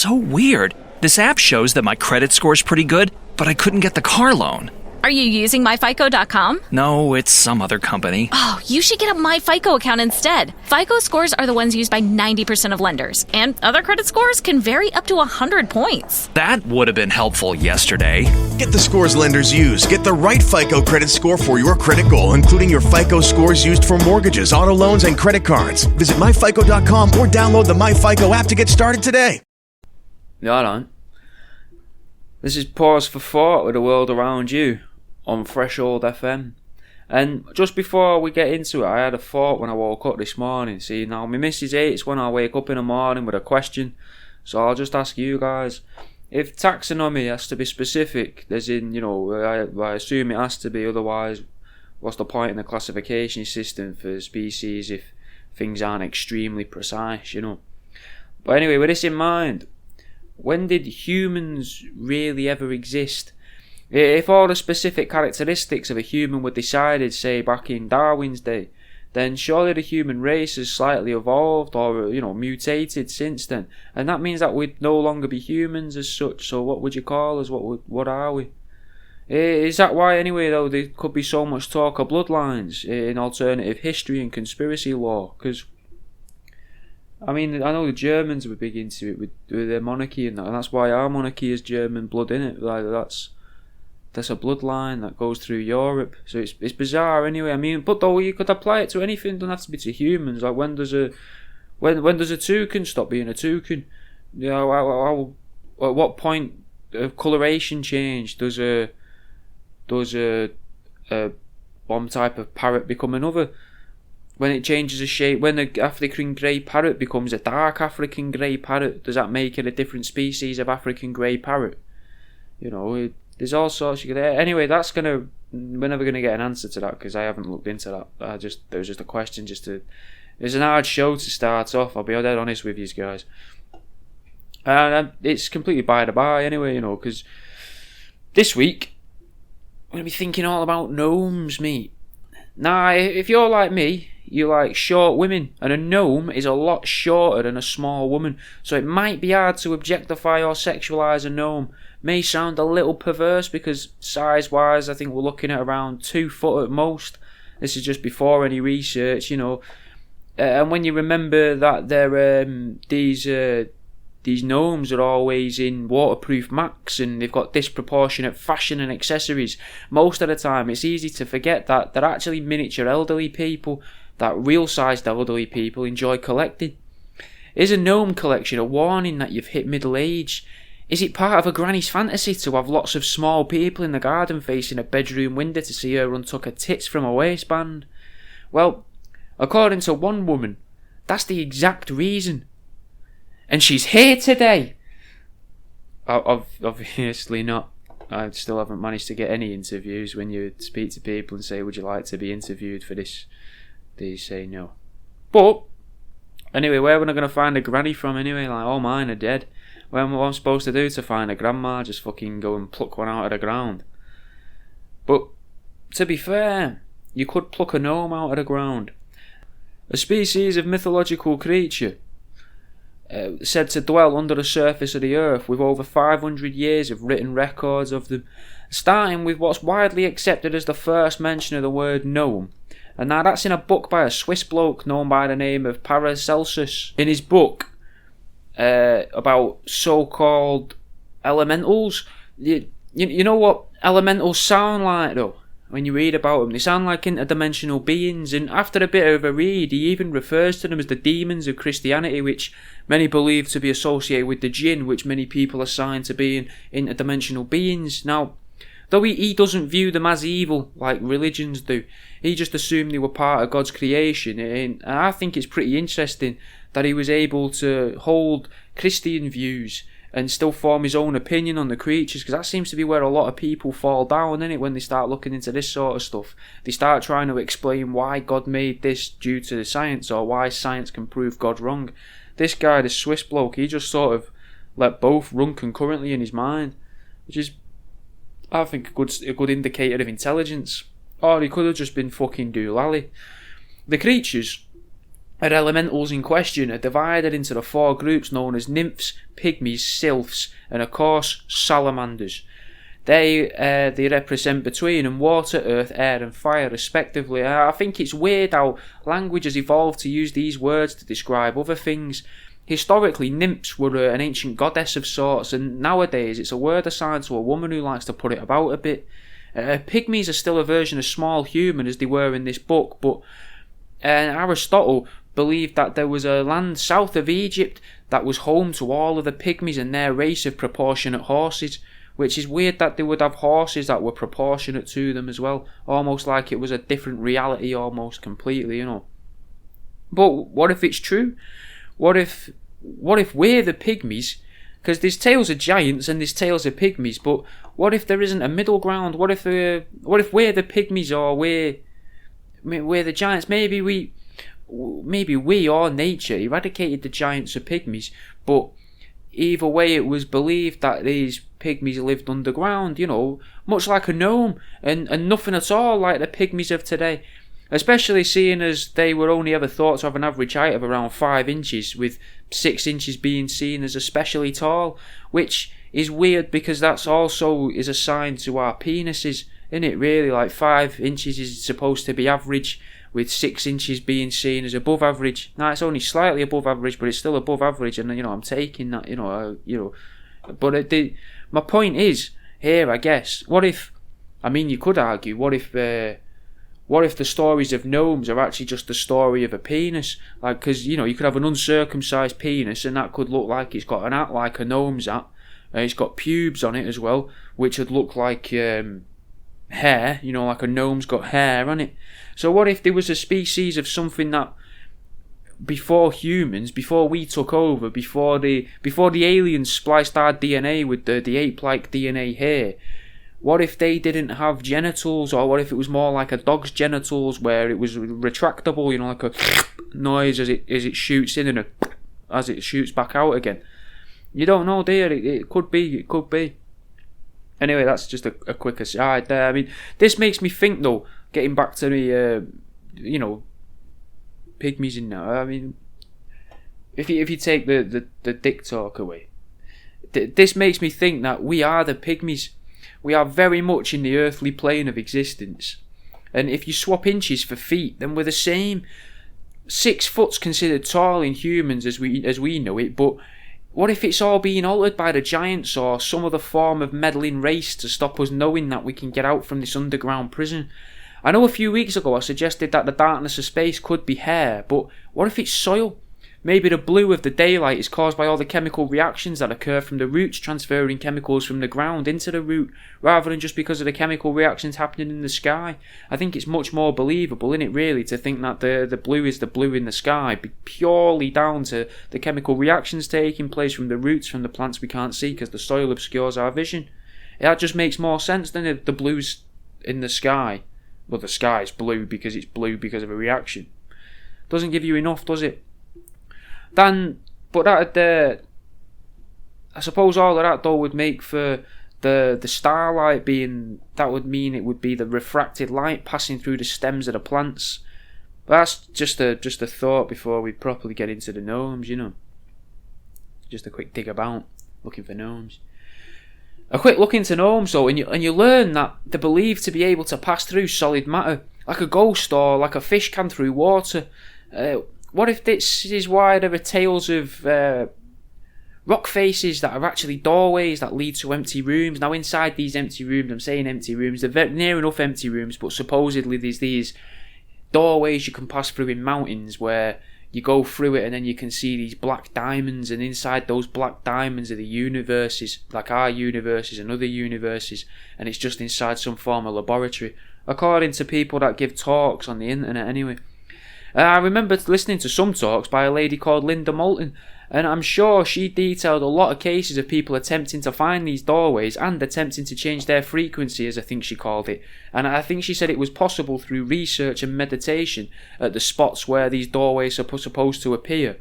so weird. This app shows that my credit score's pretty good, but I couldn't get the car loan. Are you using myfico.com? No, it's some other company. Oh, you should get a MyFICO account instead. FICO scores are the ones used by 90% of lenders, and other credit scores can vary up to 100 points. That would have been helpful yesterday. Get the scores lenders use. Get the right FICO credit score for your credit goal, including your FICO scores used for mortgages, auto loans, and credit cards. Visit myfico.com or download the MyFICO app to get started today. No, I don't. This is Pause for Thought with the world around you on Threshold FM. And just before we get into it, I had a thought when I woke up this morning. See, now my missus hates when I wake up in the morning with a question, so I'll just ask you guys. If taxonomy has to be specific, as in, I assume it has to be, otherwise what's the point in the classification system for species if things aren't extremely precise, But anyway, with this in mind, when did humans really ever exist? If all the specific characteristics of a human were decided, say, back in Darwin's day, then surely the human race has slightly evolved or, mutated since then. And that means that we'd no longer be humans as such, so what would you call us? What are we? Is that why, anyway, though, there could be so much talk of bloodlines in alternative history and conspiracy law? Because, I know the Germans were big into it with their monarchy and that's why our monarchy has German blood in it. Like, that's a bloodline that goes through Europe, so it's bizarre anyway. But though you could apply it to anything, it doesn't have to be to humans. Like when does a toucan stop being a toucan? At what point of coloration change does a one type of parrot become another? When it changes a shape, when the African grey parrot becomes a dark African grey parrot, does that make it a different species of African grey parrot? There's all sorts you could. Anyway, we're never gonna get an answer to that because I haven't looked into that. There was just a question. It's an hard show to start off. I'll be dead honest with you guys, and it's completely by the by anyway. Because this week I'm gonna be thinking all about gnomes, mate. Now, if you're like me, you like short women, and a gnome is a lot shorter than a small woman, so it might be hard to objectify or sexualise a gnome. May sound a little perverse because size-wise, I think we're looking at around 2 foot at most. This is just before any research, and when you remember that these gnomes are always in waterproof Macs and they've got disproportionate fashion and accessories, most of the time it's easy to forget that they're actually miniature elderly people that real-sized elderly people enjoy collecting. Is a gnome collection a warning that you've hit middle age? Is it part of a granny's fantasy to have lots of small people in the garden facing a bedroom window to see her untuck her tits from a waistband? Well, according to one woman, that's the exact reason. And she's here today. Obviously not. I still haven't managed to get any interviews. When you speak to people and say, would you like to be interviewed for this? They say no. But, anyway, where am I going to find a granny from anyway? Like, all mine are dead. What am I supposed to do to find a grandma? Just fucking go and pluck one out of the ground. But, to be fair, you could pluck a gnome out of the ground. A species of mythological creature said to dwell under the surface of the earth with over 500 years of written records of them, starting with what's widely accepted as the first mention of the word gnome. And now that's in a book by a Swiss bloke known by the name of Paracelsus. In his book about so-called elementals, you know what elementals sound like though? When you read about them, they sound like interdimensional beings, and after a bit of a read, he even refers to them as the demons of Christianity, which many believe to be associated with the jinn, which many people assign to being interdimensional beings. Now, though he doesn't view them as evil like religions do, he just assumed they were part of God's creation, and I think it's pretty interesting that he was able to hold Christian views and still form his own opinion on the creatures, because that seems to be where a lot of people fall down, innit, when they start looking into this sort of stuff. They start trying to explain why God made this due to the science, or why science can prove God wrong. This guy, this Swiss bloke, he just sort of let both run concurrently in his mind, which is, I think, a good indicator of intelligence. Or he could have just been fucking doolally. The creatures elementals in question are divided into the 4 groups known as nymphs, pygmies, sylphs, and of course salamanders. They represent between them water, earth, air and fire respectively. I think it's weird how language has evolved to use these words to describe other things. Historically, nymphs were an ancient goddess of sorts, and nowadays it's a word assigned to a woman who likes to put it about a bit. Pygmies are still a version of small human as they were in this book, but Aristotle believed that there was a land south of Egypt that was home to all of the pygmies and their race of proportionate horses, which is weird that they would have horses that were proportionate to them as well, almost like it was a different reality almost completely, you know. But what if it's true? What if we're the pygmies? Because there's tales of giants and there's tales of pygmies, but what if there isn't a middle ground? What if we're the pygmies or we're the giants? Maybe we or nature eradicated the giants or pygmies, but either way it was believed that these pygmies lived underground, you know, much like a gnome, and nothing at all like the pygmies of today. Especially seeing as they were only ever thought to have an average height of around 5 inches, with 6 inches being seen as especially tall, which is weird because that's also is assigned to our penises, isn't it really? Like 5 inches is supposed to be average, with 6 inches being seen as above average. Now it's only slightly above average, but it's still above average, and you know I'm taking that, But my point is here, I guess. You could argue, what if the stories of gnomes are actually just the story of a penis? Like, because, you could have an uncircumcised penis and that could look like it's got an hat like a gnome's hat. And it's got pubes on it as well, which would look like hair, like a gnome's got hair on it. So what if there was a species of something that before humans, before we took over, before the aliens spliced our DNA with the ape-like DNA here, what if they didn't have genitals, or what if it was more like a dog's genitals where it was retractable, like a noise as it shoots in and as it shoots back out again? You don't know, dear. It could be. Anyway, that's just a quick aside there. I mean, this makes me think though, getting back to the, pygmies in now. I mean, if you take the dick talk away, this makes me think that we are the pygmies. We are very much in the earthly plane of existence. And if you swap inches for feet, then we're the same. 6 foot's considered tall in humans as we know it, but what if it's all being altered by the giants or some other form of meddling race to stop us knowing that we can get out from this underground prison? I know a few weeks ago I suggested that the darkness of space could be hair, but what if it's soil? Maybe the blue of the daylight is caused by all the chemical reactions that occur from the roots transferring chemicals from the ground into the root, rather than just because of the chemical reactions happening in the sky. I think it's much more believable, isn't it, really, to think that the blue is the blue in the sky, purely down to the chemical reactions taking place from the roots from the plants we can't see because the soil obscures our vision. That just makes more sense than the blues in the sky. Well, the sky's blue because it's blue because of a reaction. Doesn't give you enough, does it? But I suppose all of that though would make for the starlight being, that would mean it would be the refracted light passing through the stems of the plants. But that's just a thought before we properly get into the gnomes, Just a quick dig about, looking for gnomes. A quick look into gnomes though, and you learn that they're believed to be able to pass through solid matter, like a ghost or like a fish can through water. What if this is why there are tales of rock faces that are actually doorways that lead to empty rooms? Now inside these empty rooms, I'm saying empty rooms, they're near enough empty rooms, but supposedly there's these doorways you can pass through in mountains where you go through it and then you can see these black diamonds, and inside those black diamonds are the universes, like our universes and other universes, and it's just inside some form of laboratory, according to people that give talks on the internet anyway. I remember listening to some talks by a lady called Linda Moulton, and I'm sure she detailed a lot of cases of people attempting to find these doorways and attempting to change their frequency, as I think she called it. And I think she said it was possible through research and meditation at the spots where these doorways are supposed to appear,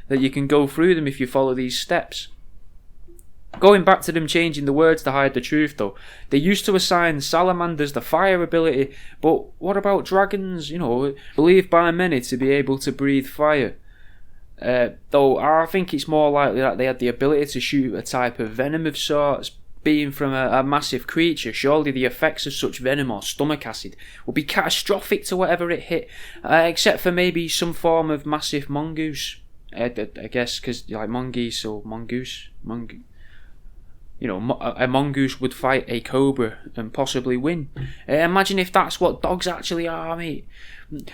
that you can go through them if you follow these steps. Going back to them changing the words to hide the truth though, they used to assign salamanders the fire ability, but what about dragons, believed by many to be able to breathe fire? Though I think it's more likely that they had the ability to shoot a type of venom of sorts. Being from a massive creature, surely the effects of such venom or stomach acid would be catastrophic to whatever it hit, except for maybe some form of massive mongoose. I guess because like mongoose or mongoose, a mongoose would fight a cobra and possibly win. Imagine if that's what dogs actually are, mate.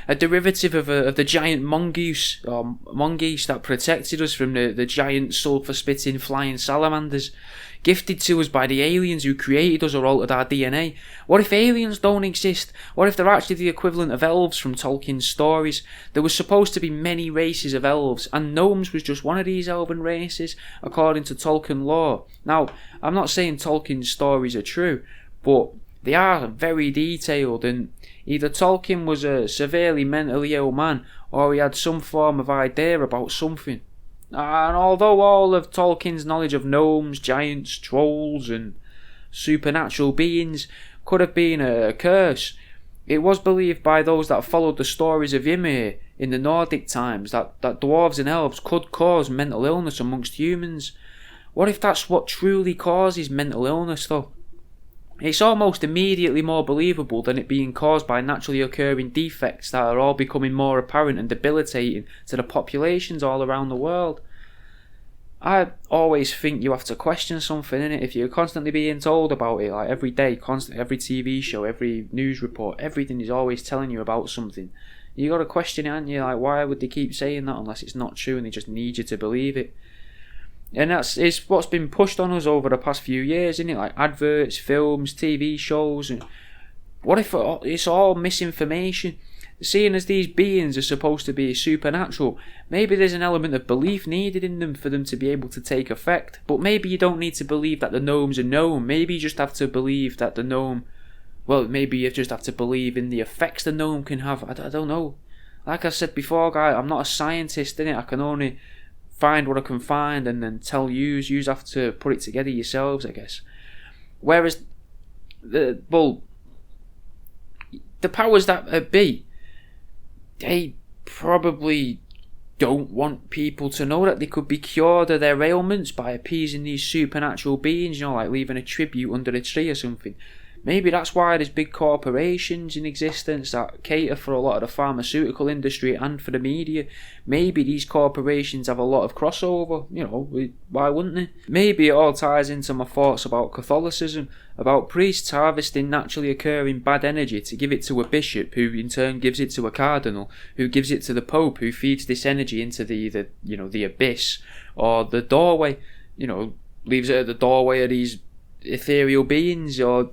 A derivative of the giant mongoose or mongoose that protected us from the giant sulphur-spitting flying salamanders, gifted to us by the aliens who created us or altered our DNA. What if aliens don't exist? What if they're actually the equivalent of elves from Tolkien's stories? There was supposed to be many races of elves, and gnomes was just one of these elven races, according to Tolkien lore. Now, I'm not saying Tolkien's stories are true, but they are very detailed, and either Tolkien was a severely mentally ill man, or he had some form of idea about something. And although all of Tolkien's knowledge of gnomes, giants, trolls and supernatural beings could have been a curse, it was believed by those that followed the stories of Ymir in the Nordic times that dwarves and elves could cause mental illness amongst humans. What if that's what truly causes mental illness though? It's almost immediately more believable than it being caused by naturally occurring defects that are all becoming more apparent and debilitating to the populations all around the world. I always think you have to question something, innit? If you're constantly being told about it, like every day, constantly, every TV show, every news report, everything is always telling you about something. You got to question it, haven't you? Like, why would they keep saying that unless it's not true and they just need you to believe it? And it's what's been pushed on us over the past few years, isn't it? Like adverts, films, TV shows. And what if it's all misinformation? Seeing as these beings are supposed to be supernatural, maybe there's an element of belief needed in them for them to be able to take effect. But maybe you don't need to believe that the gnome's a gnome. Maybe you just have to believe that the gnome... Well, maybe you just have to believe in the effects the gnome can have. I don't know. Like I said before, guys, I'm not a scientist, innit? I can only find what I can find and then tell yous have to put it together yourselves, I guess. Whereas the powers that be, they probably don't want people to know that they could be cured of their ailments by appeasing these supernatural beings, like leaving a tribute under a tree or something. Maybe that's why there's big corporations in existence that cater for a lot of the pharmaceutical industry and for the media. Maybe these corporations have a lot of crossover, why wouldn't they? Maybe it all ties into my thoughts about Catholicism, about priests harvesting naturally occurring bad energy to give it to a bishop, who in turn gives it to a cardinal, who gives it to the pope, who feeds this energy into the abyss, or the doorway, leaves it at the doorway of these ethereal beings, or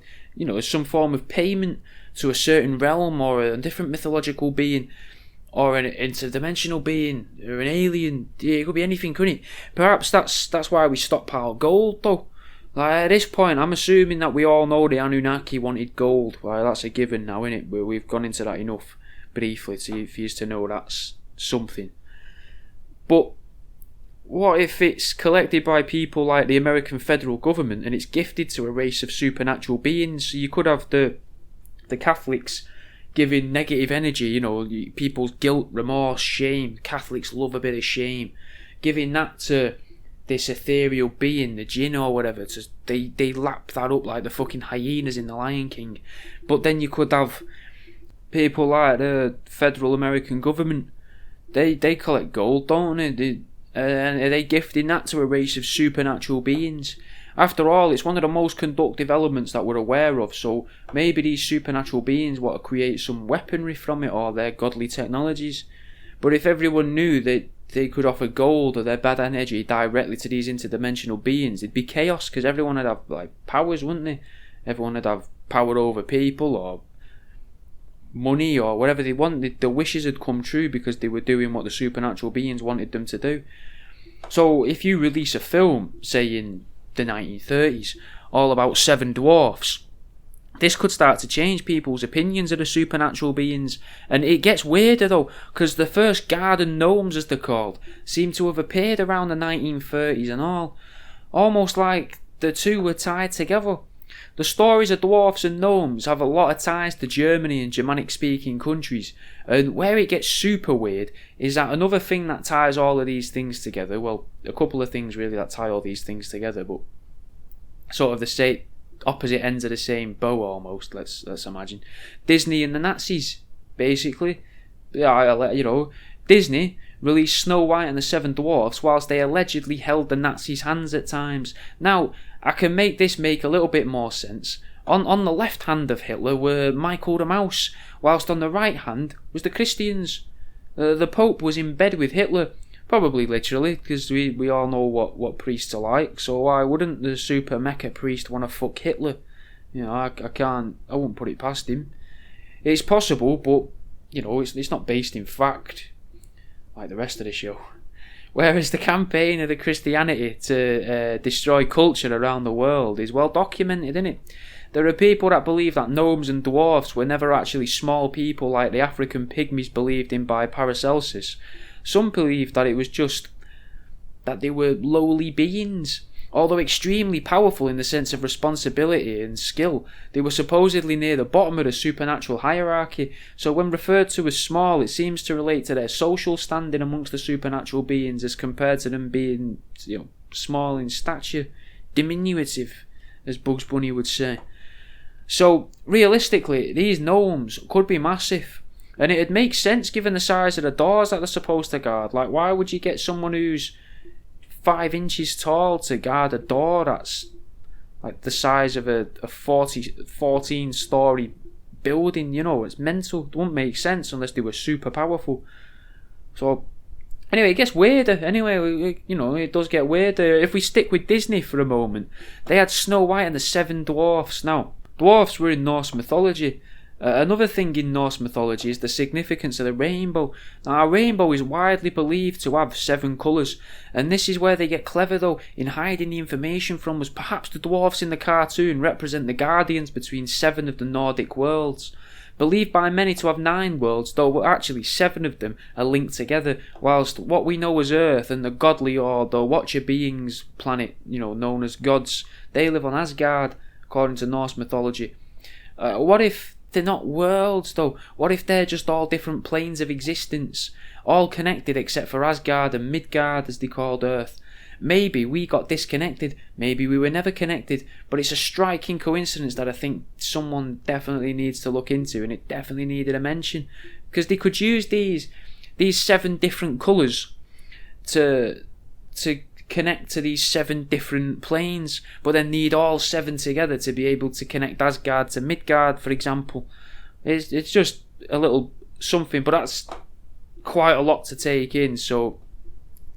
some form of payment to a certain realm or a different mythological being or an interdimensional being or an alien. It could be anything, couldn't it? Perhaps that's why we stockpile gold though. Like at this point, I'm assuming that we all know the Anunnaki wanted gold. Well, that's a given now, innit? We've gone into that enough briefly for you to know that's something. But what if it's collected by people like the American federal government and it's gifted to a race of supernatural beings? So you could have the Catholics giving negative energy, people's guilt, remorse, shame. Catholics love a bit of shame. Giving that to this ethereal being, the jinn or whatever. They lap that up like the fucking hyenas in The Lion King. But then you could have people like the federal American government. They collect gold, don't they? And are they gifting that to a race of supernatural beings? After all, it's one of the most conductive elements that we're aware of, so maybe these supernatural beings want to create some weaponry from it or their godly technologies. But if everyone knew that they could offer gold or their bad energy directly to these interdimensional beings, it'd be chaos, because everyone would have powers, wouldn't they? Everyone would have power over people or money or whatever they wanted. The wishes had come true because they were doing what the supernatural beings wanted them to do. So if you release a film, say in the 1930s, all about 7 dwarfs, this could start to change people's opinions of the supernatural beings. And it gets weirder though, because the first garden gnomes, as they're called, seem to have appeared around the 1930s and all. Almost like the two were tied together. The stories of dwarfs and gnomes have a lot of ties to Germany and Germanic-speaking countries, and where it gets super weird is that another thing that ties all of these things together, well, a couple of things really that tie all these things together, but sort of the same opposite ends of the same bow almost, let's imagine. Disney and the Nazis, basically. Disney released Snow White and the Seven Dwarfs whilst they allegedly held the Nazis' hands at times. Now, I can make this make a little bit more sense. On the left hand of Hitler were Michael the Mouse, whilst on the right hand was the Christians. The Pope was in bed with Hitler, probably literally, because we all know what priests are like, so why wouldn't the super mecha priest want to fuck Hitler? I wouldn't put it past him. It's possible, but, it's not based in fact, like the rest of the show. Whereas the campaign of the Christianity to destroy culture around the world is well documented, isn't it? There are people that believe that gnomes and dwarfs were never actually small people like the African pygmies believed in by Paracelsus. Some believe that it was just that they were lowly beings. Although extremely powerful in the sense of responsibility and skill, they were supposedly near the bottom of the supernatural hierarchy, so when referred to as small, it seems to relate to their social standing amongst the supernatural beings as compared to them being, small in stature, diminutive, as Bugs Bunny would say. So, realistically, these gnomes could be massive, and it'd make sense given the size of the doors that they're supposed to guard. Like, why would you get someone who's 5 inches tall to guard a door that's like the size of a 14-story building? It's mental. It wouldn't make sense unless they were super powerful. So anyway, it gets weirder. Anyway, it does get weirder. If we stick with Disney for a moment, they had Snow White and the Seven Dwarfs. Now, dwarfs were in Norse mythology. Another thing in Norse mythology is the significance of the rainbow. Now, a rainbow is widely believed to have 7 colours, and this is where they get clever though in hiding the information from us. Perhaps the dwarfs in the cartoon represent the guardians between 7 of the Nordic worlds. Believed by many to have 9 worlds, though actually 7 of them are linked together, whilst what we know as Earth and the godly or the Watcher beings planet, known as gods, they live on Asgard, according to Norse mythology. What if they're not worlds though? What if they're just all different planes of existence, all connected except for Asgard and Midgard as they called Earth? Maybe we got disconnected, maybe we were never connected, but it's a striking coincidence that I think someone definitely needs to look into, and it definitely needed a mention, because they could use these 7 different colours to connect to these 7 different planes, but then need all 7 together to be able to connect Asgard to Midgard, for example. It's just a little something, but that's quite a lot to take in, so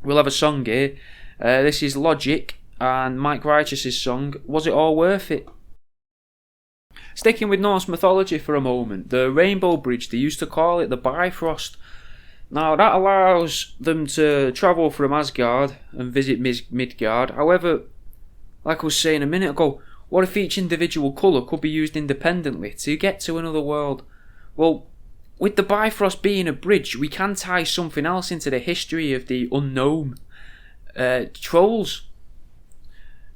we'll have a song here. This is Logic and Mike Righteous's song, Was It All Worth It? Sticking with Norse mythology for a moment, the Rainbow Bridge, they used to call it the Bifrost. Now, that allows them to travel from Asgard and visit Midgard. However, like I was saying a minute ago, what if each individual colour could be used independently to get to another world? Well, with the Bifrost being a bridge, we can tie something else into the history of the unknown. Trolls.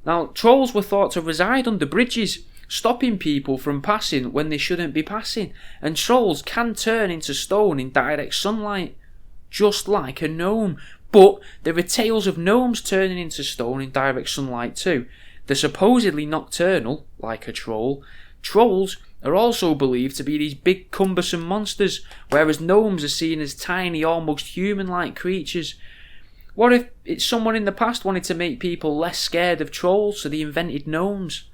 Now, trolls were thought to reside under bridges, stopping people from passing when they shouldn't be passing, and trolls can turn into stone in direct sunlight, just like a gnome. But there are tales of gnomes turning into stone in direct sunlight too. They're supposedly nocturnal, like a troll. Trolls are also believed to be these big cumbersome monsters, whereas gnomes are seen as tiny, almost human-like creatures. What if someone in the past wanted to make people less scared of trolls, so they invented gnomes?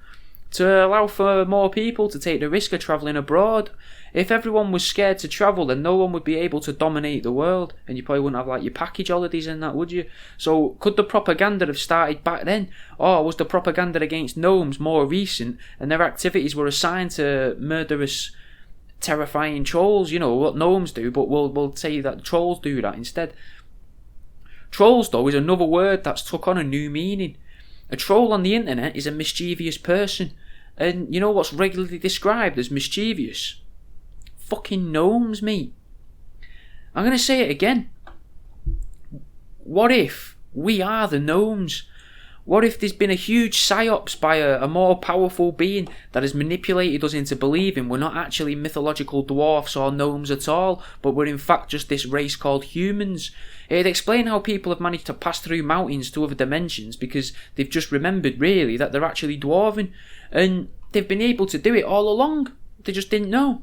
To allow for more people to take the risk of travelling abroad. If everyone was scared to travel, then no one would be able to dominate the world, and you probably wouldn't have your package holidays and that, would you? So could the propaganda have started back then? Or was the propaganda against gnomes more recent, and their activities were assigned to murderous, terrifying trolls? What gnomes do, but we'll say that trolls do that instead. Trolls, though, is another word that's took on a new meaning. A troll on the internet is a mischievous person, and you know what's regularly described as mischievous? Fucking gnomes, mate. I'm going to say it again. What if we are the gnomes? What if there's been a huge psyops by a more powerful being that has manipulated us into believing we're not actually mythological dwarfs or gnomes at all, but we're in fact just this race called humans? It'd explain how people have managed to pass through mountains to other dimensions, because they've just remembered really that they're actually dwarven, and they've been able to do it all along. They just didn't know.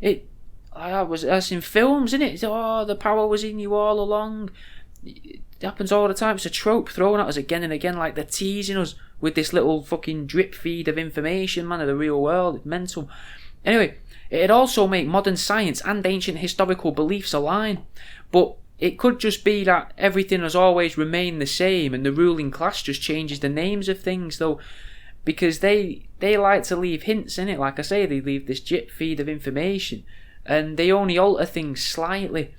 That's in films, isn't it? Oh, the power was in you all along. It happens all the time. It's a trope thrown at us again and again, like they're teasing us with this little fucking drip feed of information, man, of the real world. It's mental. Anyway, it'd also make modern science and ancient historical beliefs align. But it could just be that everything has always remained the same and the ruling class just changes the names of things, though, because they like to leave hints, innit? Like I say, they leave this drip feed of information and they only alter things slightly.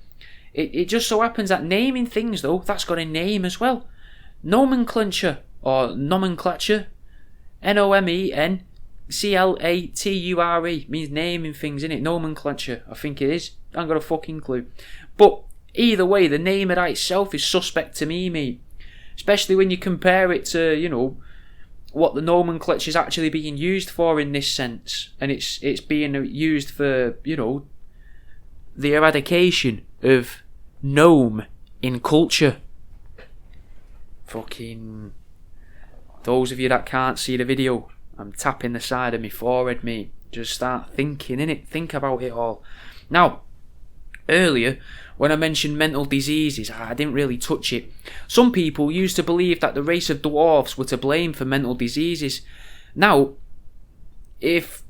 It just so happens that naming things, though, that's got a name as well. Nomenclature, or nomenclature, Nomenclature, means naming things, innit? Nomenclature, I think it is. I ain't got a fucking clue. But either way, the name of that itself is suspect to me, mate. Especially when you compare it to, you know, what the nomenclature is actually being used for in this sense. And it's being used for, you know, the eradication of gnome in culture. Fucking... Those of you that can't see the video, I'm tapping the side of my forehead, mate. Just start thinking, innit? Think about it all. Now, earlier, when I mentioned mental diseases, I didn't really touch it. Some people used to believe that the race of dwarfs were to blame for mental diseases. Now, if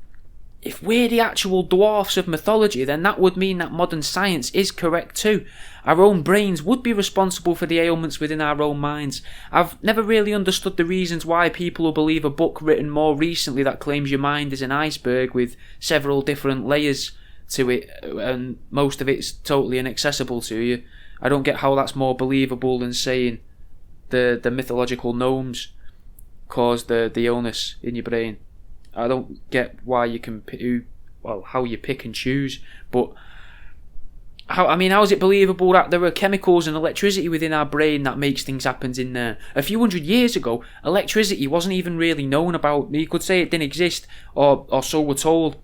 we're the actual dwarfs of mythology, then that would mean that modern science is correct too. Our own brains would be responsible for the ailments within our own minds. I've never really understood the reasons why people will believe a book written more recently that claims your mind is an iceberg with several different layers to it, and most of it's totally inaccessible to you. I don't get how that's more believable than saying the mythological gnomes caused the illness in your brain. I don't get why you can how you pick and choose, but how is it believable that there are chemicals and electricity within our brain that makes things happen in there? A few hundred years ago, electricity wasn't even really known about. You could say it didn't exist, or so we're told.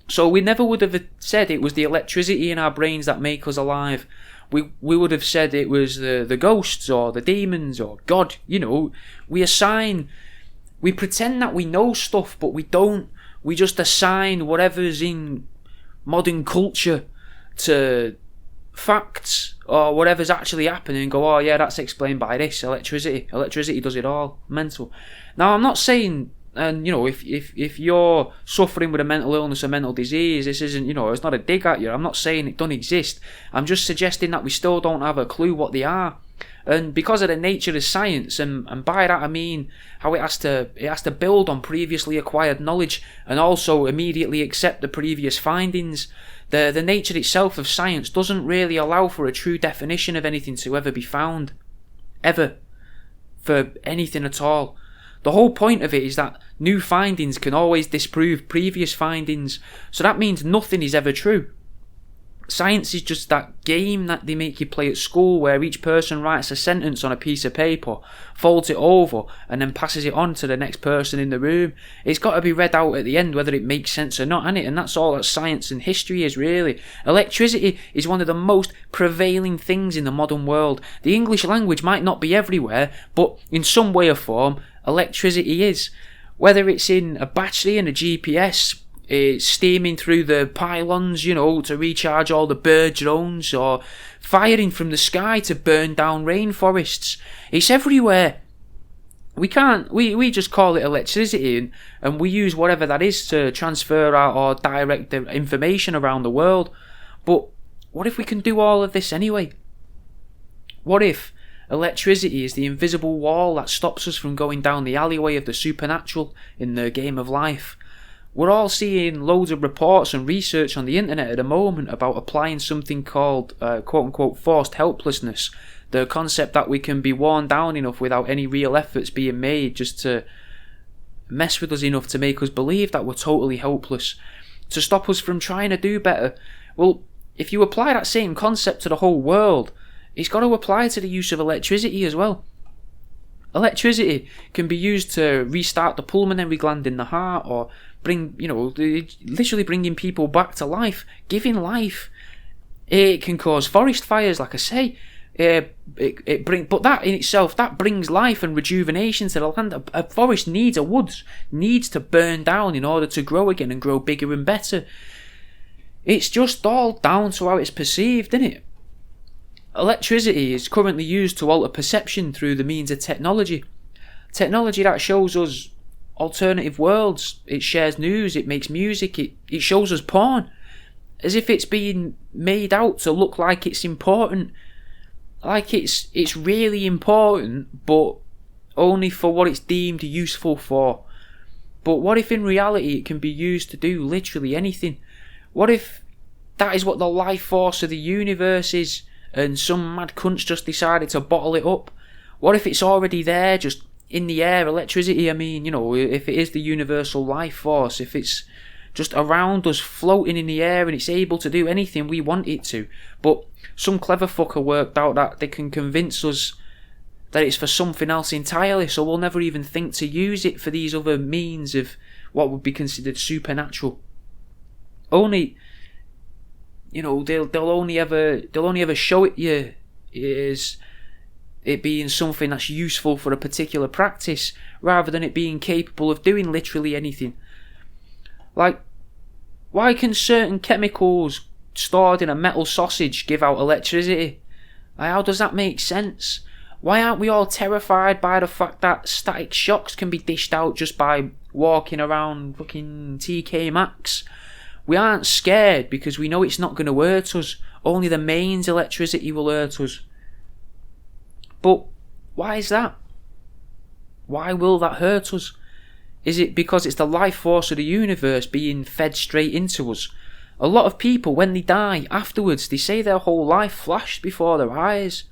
So we never would have said it was the electricity in our brains that make us alive. We would have said it was the ghosts or the demons or God. You know, we pretend that we know stuff, but we don't. We just assign whatever's in modern culture to facts or whatever's actually happening and go, oh yeah, that's explained by this, electricity. Electricity does it all. Mental. Now, I'm not saying, and you know, if you're suffering with a mental illness or mental disease, this isn't, you know, it's not a dig at you. I'm not saying it don't exist. I'm just suggesting that we still don't have a clue what they are. And because of the nature of science, and by that I mean how it has to build on previously acquired knowledge and also immediately accept the previous findings, the nature itself of science doesn't really allow for a true definition of anything to ever be found. Ever. For anything at all. The whole point of it is that new findings can always disprove previous findings, so that means nothing is ever true. Science is just that game that they make you play at school where each person writes a sentence on a piece of paper, folds it over, and then passes it on to the next person in the room. It's got to be read out at the end whether it makes sense or not, innit? And that's all that science and history is, really. Electricity is one of the most prevailing things in the modern world. The English language might not be everywhere, but in some way or form, electricity is. Whether it's in a battery and a GPS, it's steaming through the pylons, you know, to recharge all the bird drones, or firing from the sky to burn down rainforests. It's everywhere. We just call it electricity, and we use whatever that is to transfer or direct the information around the world. But what if we can do all of this anyway? What if electricity is the invisible wall that stops us from going down the alleyway of the supernatural in the game of life? We're all seeing loads of reports and research on the internet at the moment about applying something called quote-unquote forced helplessness, the concept that we can be worn down enough without any real efforts being made just to mess with us enough to make us believe that we're totally helpless, to stop us from trying to do better. Well, if you apply that same concept to the whole world, it's got to apply to the use of electricity as well. Electricity can be used to restart the pulmonary gland in the heart, or literally bringing people back to life, giving life. It can cause forest fires, like I say. But that in itself, that brings life and rejuvenation to the land. A forest needs, a woods needs to burn down in order to grow again and grow bigger and better. It's just all down to how it's perceived, isn't it? Electricity is currently used to alter perception through the means of technology. Technology that shows us alternative worlds. It shares news, it makes music, it shows us porn. As if it's being made out to look like it's important. Like it's really important, but only for what it's deemed useful for. But what if in reality it can be used to do literally anything? What if that is what the life force of the universe is, and some mad cunts just decided to bottle it up? What if it's already there, just in the air, electricity, I mean, if it is the universal life force, if it's just around us, floating in the air, and it's able to do anything we want it to, but some clever fucker worked out that they can convince us that it's for something else entirely, so we'll never even think to use it for these other means of what would be considered supernatural. Only, they'll only ever show it you as it being something that's useful for a particular practice, rather than it being capable of doing literally anything. Like, why can certain chemicals stored in a metal sausage give out electricity? How does that make sense? Why aren't we all terrified by the fact that static shocks can be dished out just by walking around fucking TK Maxx? We aren't scared because we know it's not going to hurt us. Only the mains electricity will hurt us. But why is that? Why will that hurt us? Is it because it's the life force of the universe being fed straight into us? A lot of people, when they die afterwards, they say their whole life flashed before their eyes,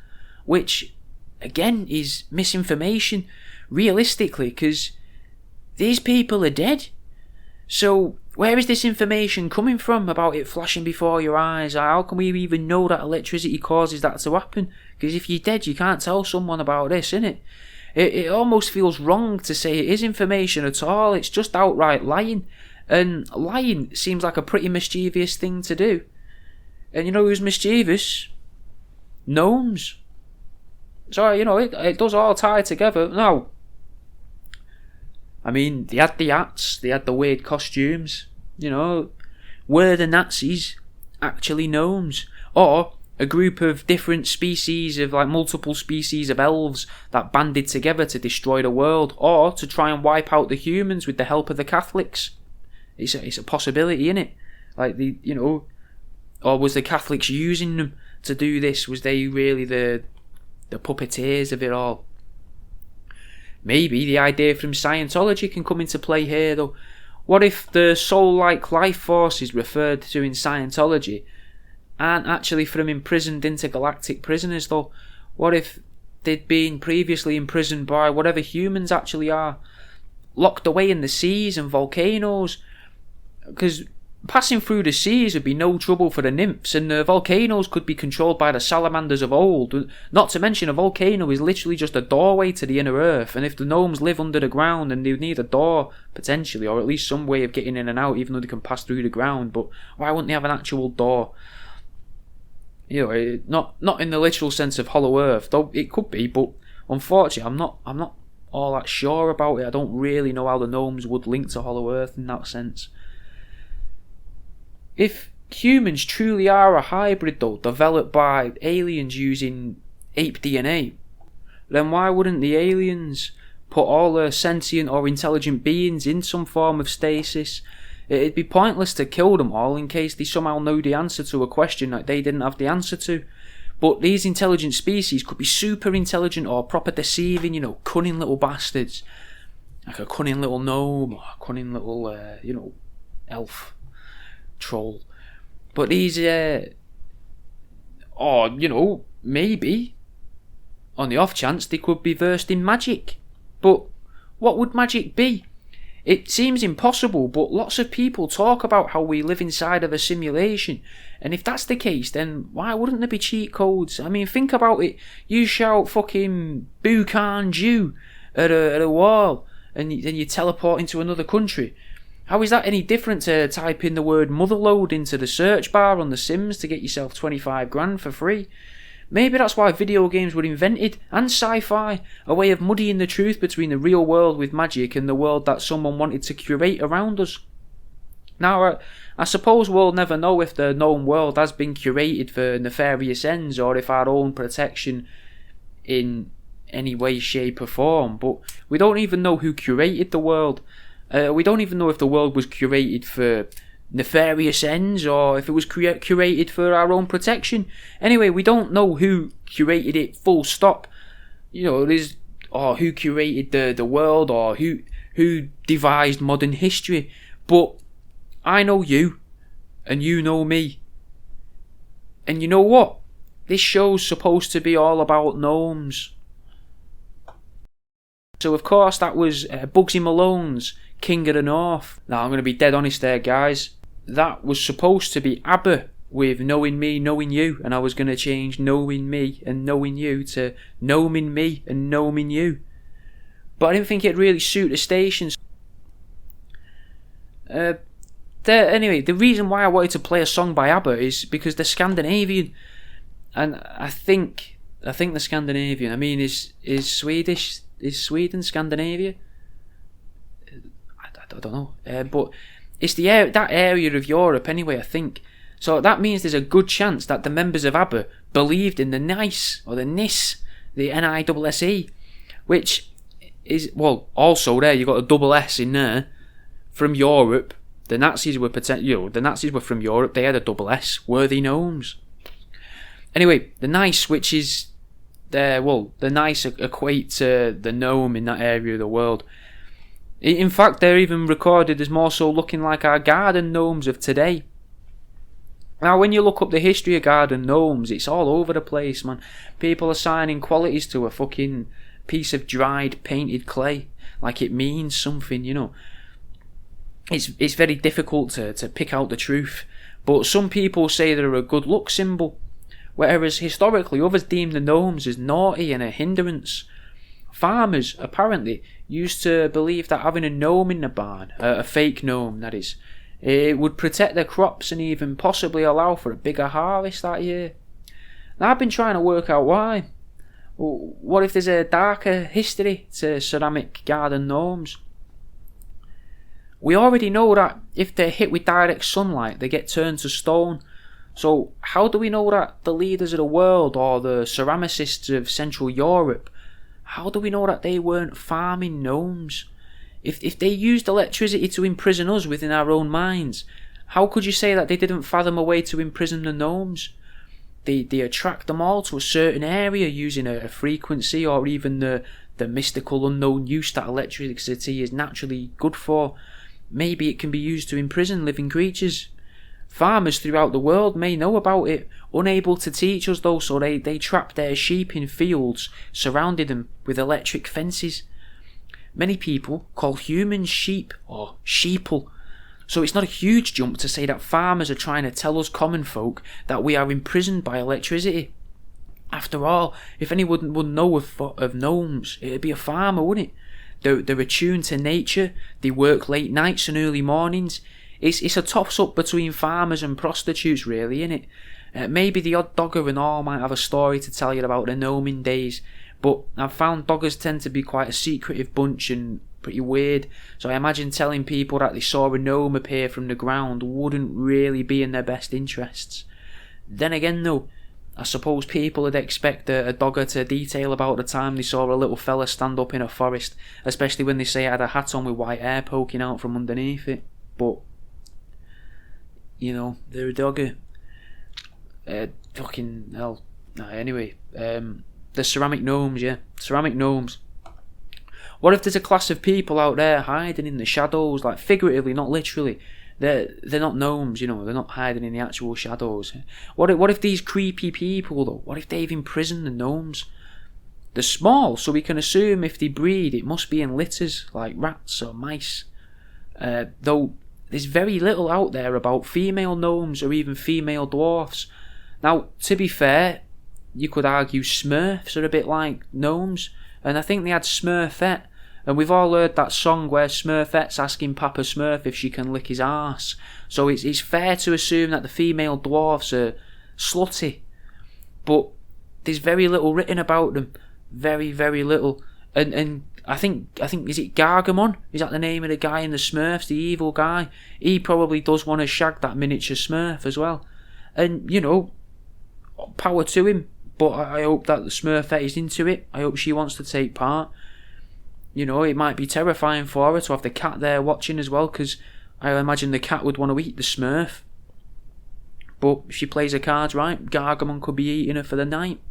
which again is misinformation, realistically, because these people are dead. So where is this information coming from about it flashing before your eyes? How can we even know that electricity causes that to happen? Because if you're dead, you can't tell someone about this, innit? It almost feels wrong to say it is information at all. It's just outright lying. And lying seems like a pretty mischievous thing to do. And you know who's mischievous? Gnomes. So, it does all tie together. Now, I mean, they had the hats, they had the weird costumes. Were the Nazis actually gnomes? Or a group of different species of, multiple species of elves that banded together to destroy the world, or to try and wipe out the humans with the help of the Catholics? It's a possibility, innit? Or was the Catholics using them to do this? Was they really the puppeteers of it all? Maybe the idea from Scientology can come into play here, though. What if the soul-like life forces referred to in Scientology aren't actually from imprisoned intergalactic prisoners, though? What if they'd been previously imprisoned by whatever humans actually are, locked away in the seas and volcanoes? Because passing through the seas would be no trouble for the nymphs, and the volcanoes could be controlled by the salamanders of old. Not to mention, a volcano is literally just a doorway to the inner earth, and if the gnomes live under the ground, then they would need a door, potentially, or at least some way of getting in and out, even though they can pass through the ground. But why wouldn't they have an actual door? Not in the literal sense of hollow earth, though it could be, but unfortunately I'm not all that sure about it. I don't really know how the gnomes would link to hollow earth in that sense. If humans truly are a hybrid, though, developed by aliens using ape DNA, then why wouldn't the aliens put all their sentient or intelligent beings in some form of stasis? It'd be pointless to kill them all in case they somehow know the answer to a question that they didn't have the answer to. But these intelligent species could be super intelligent or proper deceiving, cunning little bastards. Like a cunning little gnome or a cunning little, elf. Troll. But these maybe on the off chance they could be versed in magic. But what would magic be? It seems impossible, but lots of people talk about how we live inside of a simulation, and if that's the case, then why wouldn't there be cheat codes? I mean, think about it. You shout fucking Bukan Jew, at a wall and you teleport into another country. How is that any different to type in the word motherload into the search bar on The Sims to get yourself 25 grand for free? Maybe that's why video games were invented, and sci-fi, a way of muddying the truth between the real world with magic and the world that someone wanted to curate around us. Now, I suppose we'll never know if the known world has been curated for nefarious ends or if our own protection in any way, shape or form, but we don't even know who curated the world. We don't even know if the world was curated for nefarious ends or if it was curated for our own protection. Anyway, we don't know who curated it, full stop. Or who curated the world, or who devised modern history. But I know you, and you know me. And you know what? This show's supposed to be all about gnomes. So of course that was Bugsy Malone's King of the North. Now I'm going to be dead honest there, guys. That was supposed to be ABBA with Knowing Me, Knowing You, and I was going to change Knowing Me and Knowing You to Gnoming Me and Gnoming You. But I didn't think it'd really suit the stations. Anyway, the reason why I wanted to play a song by ABBA is because they're Scandinavian, and I think they're Scandinavian. I mean, is Swedish? Is Sweden Scandinavia? I don't know, but it's that area of Europe anyway, I think. So that means there's a good chance that the members of ABBA believed in the NICE, or the NIS, the NISSE, which is, well, also there you got a double S in there, from Europe. The Nazis were from Europe. They had a double S. Worthy gnomes. Anyway, the NICE, which is the NICE equate to the gnome in that area of the world. In fact, they're even recorded as more so looking like our garden gnomes of today. Now, when you look up the history of garden gnomes, it's all over the place, man. People assigning qualities to a fucking piece of dried painted clay, like it means something, It's very difficult to pick out the truth, but some people say they're a good luck symbol, whereas historically others deem the gnomes as naughty and a hindrance. Farmers, apparently, used to believe that having a gnome in the barn, a fake gnome that is, it would protect their crops and even possibly allow for a bigger harvest that year. Now I've been trying to work out why. What if there's a darker history to ceramic garden gnomes? We already know that if they're hit with direct sunlight, they get turned to stone. So how do we know that the leaders of the world, or the ceramicists of Central Europe, how do we know that they weren't farming gnomes? If they used electricity to imprison us within our own minds, how could you say that they didn't fathom a way to imprison the gnomes? They attract them all to a certain area using a frequency, or even the mystical unknown use that electricity is naturally good for. Maybe it can be used to imprison living creatures. Farmers throughout the world may know about it, unable to teach us though, so they trap their sheep in fields, surrounding them with electric fences. Many people call humans sheep, or sheeple, so it's not a huge jump to say that farmers are trying to tell us common folk that we are imprisoned by electricity. After all, if anyone would know of gnomes, it'd be a farmer, wouldn't it? They're attuned to nature, they work late nights and early mornings. It's a toss-up between farmers and prostitutes, really, innit? Maybe the odd dogger and all might have a story to tell you about the gnoming days, but I've found doggers tend to be quite a secretive bunch and pretty weird, so I imagine telling people that they saw a gnome appear from the ground wouldn't really be in their best interests. Then again though, I suppose people would expect a dogger to detail about the time they saw a little fella stand up in a forest, especially when they say it had a hat on with white hair poking out from underneath it. But, they're a dogger. Fucking hell. Anyway, the ceramic gnomes, yeah. Ceramic gnomes. What if there's a class of people out there hiding in the shadows, like figuratively, not literally? They're not gnomes, they're not hiding in the actual shadows. What if these creepy people, though, what if they've imprisoned the gnomes? They're small, so we can assume if they breed, it must be in litters, like rats or mice. Though there's very little out there about female gnomes or even female dwarfs. Now, to be fair, you could argue Smurfs are a bit like gnomes, and I think they had Smurfette, And we've all heard that song where Smurfette's asking Papa Smurf if she can lick his arse. So it's fair to assume that the female dwarfs are slutty. But there's very little written about them. Very, very little. And I think is it Gargamon? Is that the name of the guy in the Smurfs, the evil guy? He probably does want to shag that miniature Smurf as well. And, you know, power to him. But I hope that the Smurfette is into it. I hope she wants to take part. You know, it might be terrifying for her to have the cat there watching as well, because I imagine the cat would want to eat the Smurf. But if she plays her cards right, Gargamon could be eating her for the night.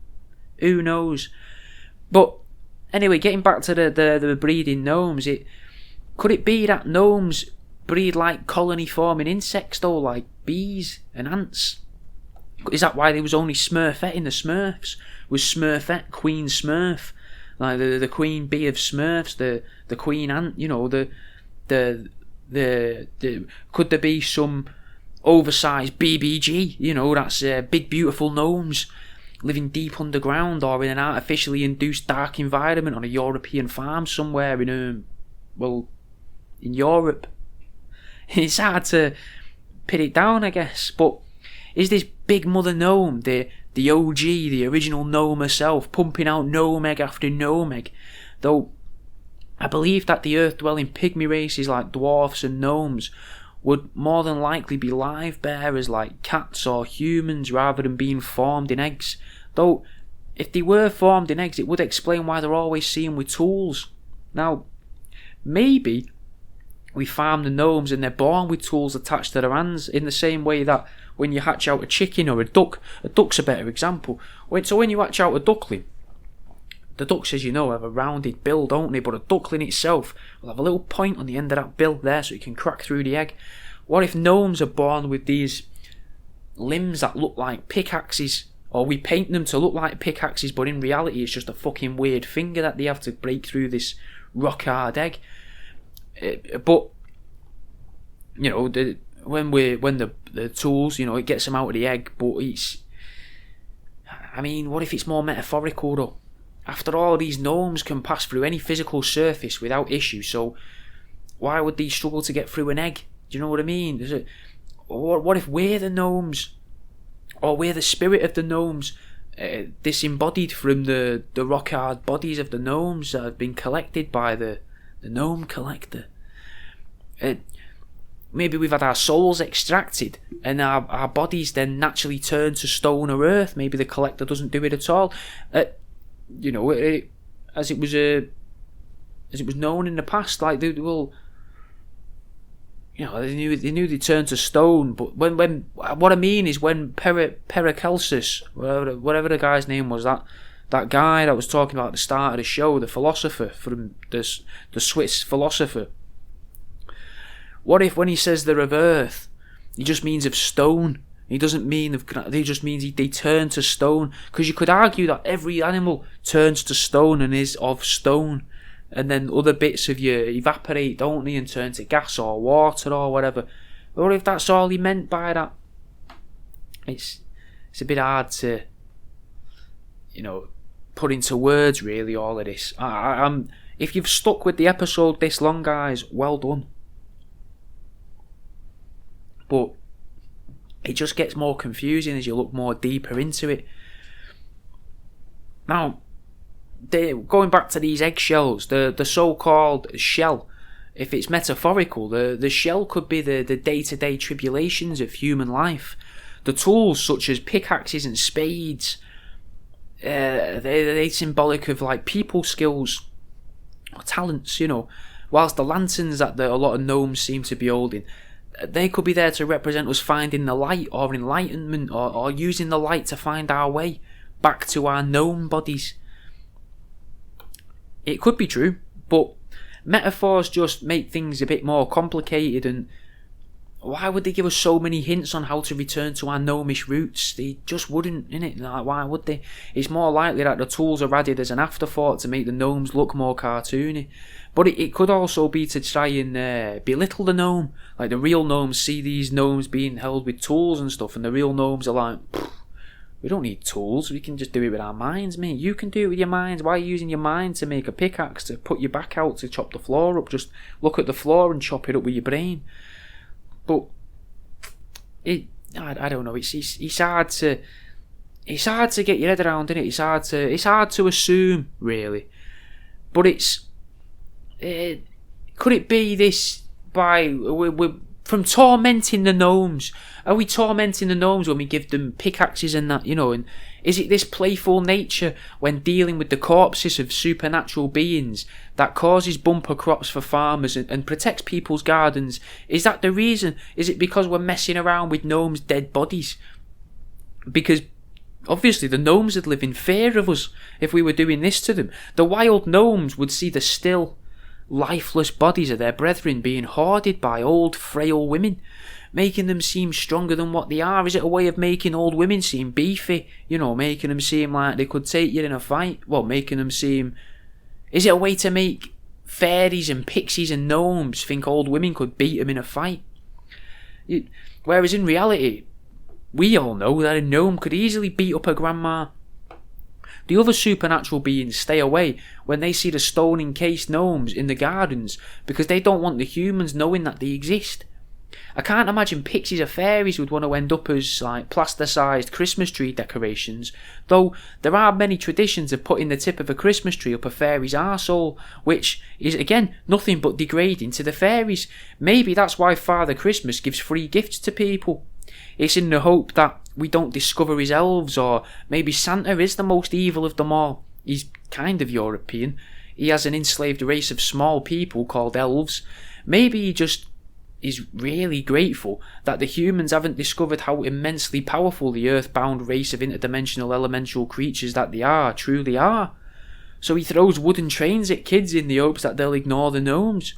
Who knows? But anyway, getting back to the breeding gnomes, could it be that gnomes breed like colony-forming insects though, like bees and ants? Is that why there was only Smurfette in the Smurfs? Was Smurfette Queen Smurf? Like the queen bee of Smurfs, the queen ant, you know, the could there be some oversized BBG, you know, that's big beautiful gnomes living deep underground or in an artificially induced dark environment on a European farm somewhere in Europe. It's hard to pin it down, I guess, but is this big mother gnome, the OG, the original gnome herself, pumping out gnome egg after gnome egg? Though I believe that the earth-dwelling pygmy races like dwarfs and gnomes would more than likely be live bearers like cats or humans rather than being formed in eggs. Though, if they were formed in eggs, it would explain why they're always seen with tools. Now, maybe we farm the gnomes and they're born with tools attached to their hands in the same way that when you hatch out a chicken or a duck's a better example. So when you hatch out a duckling, the ducks, as you know, have a rounded bill, don't they? But a duckling itself will have a little point on the end of that bill there so it can crack through the egg. What if gnomes are born with these limbs that look like pickaxes? Or we paint them to look like pickaxes, but in reality it's just a fucking weird finger that they have to break through this rock-hard egg. But, you know, when the tools, you know, it gets them out of the egg, but it's... I mean, what if it's more metaphorical, though? After all, these gnomes can pass through any physical surface without issue, so why would they struggle to get through an egg? Do you know what I mean? What if we're the gnomes? Or we're the spirit of the gnomes, disembodied from the rock-hard bodies of the gnomes that have been collected by the gnome collector. Maybe we've had our souls extracted and our bodies then naturally turn to stone or earth. Maybe the collector doesn't do it at all. You know, as it was known in the past, like they will. You know, they knew they turned to stone, but when what I mean is when Paracelsus, whatever the guy's name was, that guy that was talking about at the start of the show, the philosopher from the Swiss philosopher. What if when he says they're of earth, he just means of stone? He doesn't mean of. He just means they turn to stone, because you could argue that every animal turns to stone and is of stone. And then other bits of you evaporate, don't they, and turn to gas or water or whatever. Or if that's all he meant by that, it's a bit hard to, you know, put into words really all of this. I'm if you've stuck with the episode this long, guys, well done. But it just gets more confusing as you look more deeper into it. Now, going back to these eggshells, the so-called shell, if it's metaphorical, the shell could be the day-to-day tribulations of human life. The tools such as pickaxes and spades, they're symbolic of like people skills or talents, you know. Whilst the lanterns that a lot of gnomes seem to be holding, they could be there to represent us finding the light or enlightenment or using the light to find our way back to our gnome bodies. It could be true, but metaphors just make things a bit more complicated, and why would they give us so many hints on how to return to our gnomish roots? They just wouldn't, innit? Like, why would they? It's more likely that the tools are added as an afterthought to make the gnomes look more cartoony. But it could also be to try and belittle the gnome. Like, the real gnomes see these gnomes being held with tools and stuff, and the real gnomes are like, We don't need tools. We can just do it with our minds, mate. You can do it with your minds. Why are you using your mind to make a pickaxe, to put your back out, to chop the floor up? Just look at the floor and chop it up with your brain. But I don't know. It's hard to get your head around, isn't it? It's hard to assume, really. But could it be this we're from tormenting the gnomes? Are we tormenting the gnomes when we give them pickaxes and that, and is it this playful nature when dealing with the corpses of supernatural beings that causes bumper crops for farmers and protects people's gardens? Is that the reason? Is it because we're messing around with gnomes' dead bodies? Because obviously the gnomes would live in fear of us if we were doing this to them. The wild gnomes would see the still, lifeless bodies of their brethren being hoarded by old, frail women, making them seem stronger than what they are. Is it a way of making old women seem beefy? Making them seem like they could take you in a fight? Well, making them seem... Is it a way to make fairies and pixies and gnomes think old women could beat them in a fight? Whereas in reality, we all know that a gnome could easily beat up a grandma. The other supernatural beings stay away when they see the stone encased gnomes in the gardens because they don't want the humans knowing that they exist. I can't imagine pixies or fairies would want to end up as plaster-sized Christmas tree decorations, though there are many traditions of putting the tip of a Christmas tree up a fairy's arsehole, which is again nothing but degrading to the fairies. Maybe that's why Father Christmas gives free gifts to people. It's in the hope that we don't discover his elves, or maybe Santa is the most evil of them all. He's kind of European. He has an enslaved race of small people called elves. Maybe he just is really grateful that the humans haven't discovered how immensely powerful the earthbound race of interdimensional elemental creatures that they are truly are. So he throws wooden trains at kids in the hopes that they'll ignore the gnomes.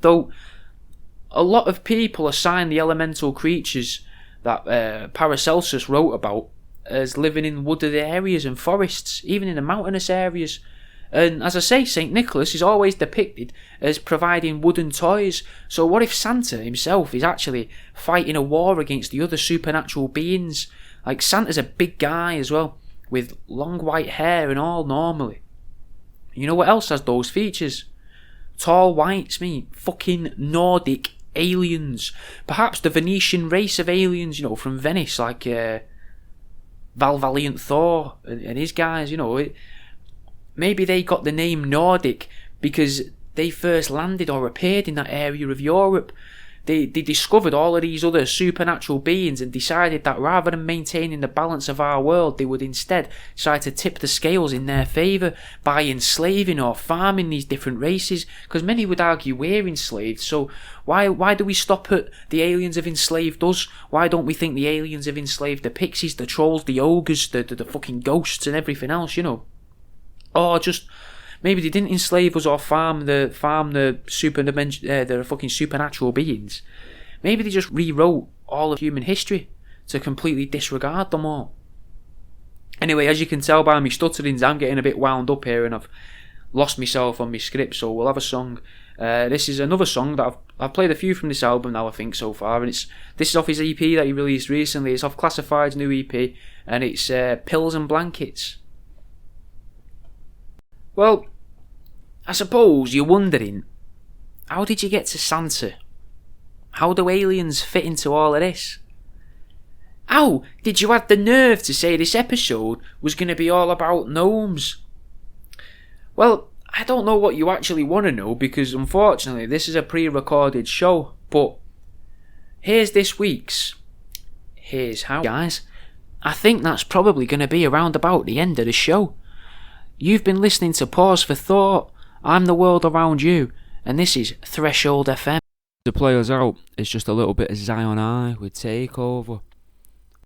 Though a lot of people assign the elemental creatures that Paracelsus wrote about as living in wooded areas and forests, even in the mountainous areas. And as I say, St. Nicholas is always depicted as providing wooden toys. So what if Santa himself is actually fighting a war against the other supernatural beings? Like, Santa's a big guy as well, with long white hair and all normally. You know what else has those features? Tall whites, fucking Nordic aliens. Perhaps the Venetian race of aliens, from Venice, like Val Valiant Thor and his guys, Maybe they got the name Nordic because they first landed or appeared in that area of Europe. They discovered all of these other supernatural beings and decided that rather than maintaining the balance of our world, they would instead try to tip the scales in their favour by enslaving or farming these different races, because many would argue we're enslaved. So why do we stop at the aliens have enslaved us? Why don't we think the aliens have enslaved the pixies, the trolls, the ogres, the fucking ghosts and everything else, Or just maybe they didn't enslave us or farm the fucking supernatural beings. Maybe they just rewrote all of human history to completely disregard them all. Anyway, as you can tell by my stutterings, I'm getting a bit wound up here and I've lost myself on my script, so we'll have a song. This is another song that I've played a few from this album now, I think, so far, and this is off his EP that he released recently. It's off Classified's new EP, and it's Pills and Blankets. Well, I suppose you're wondering, how did you get to Santa? How do aliens fit into all of this? How did you have the nerve to say this episode was going to be all about gnomes? Well, I don't know what you actually want to know because unfortunately this is a pre-recorded show, but here's this week's Here's How. Guys, I think that's probably going to be around about the end of the show. You've been listening to Pause for Thought. I'm the world around you, and this is Threshold FM. To play us out, it's just a little bit of Zion I with Takeover.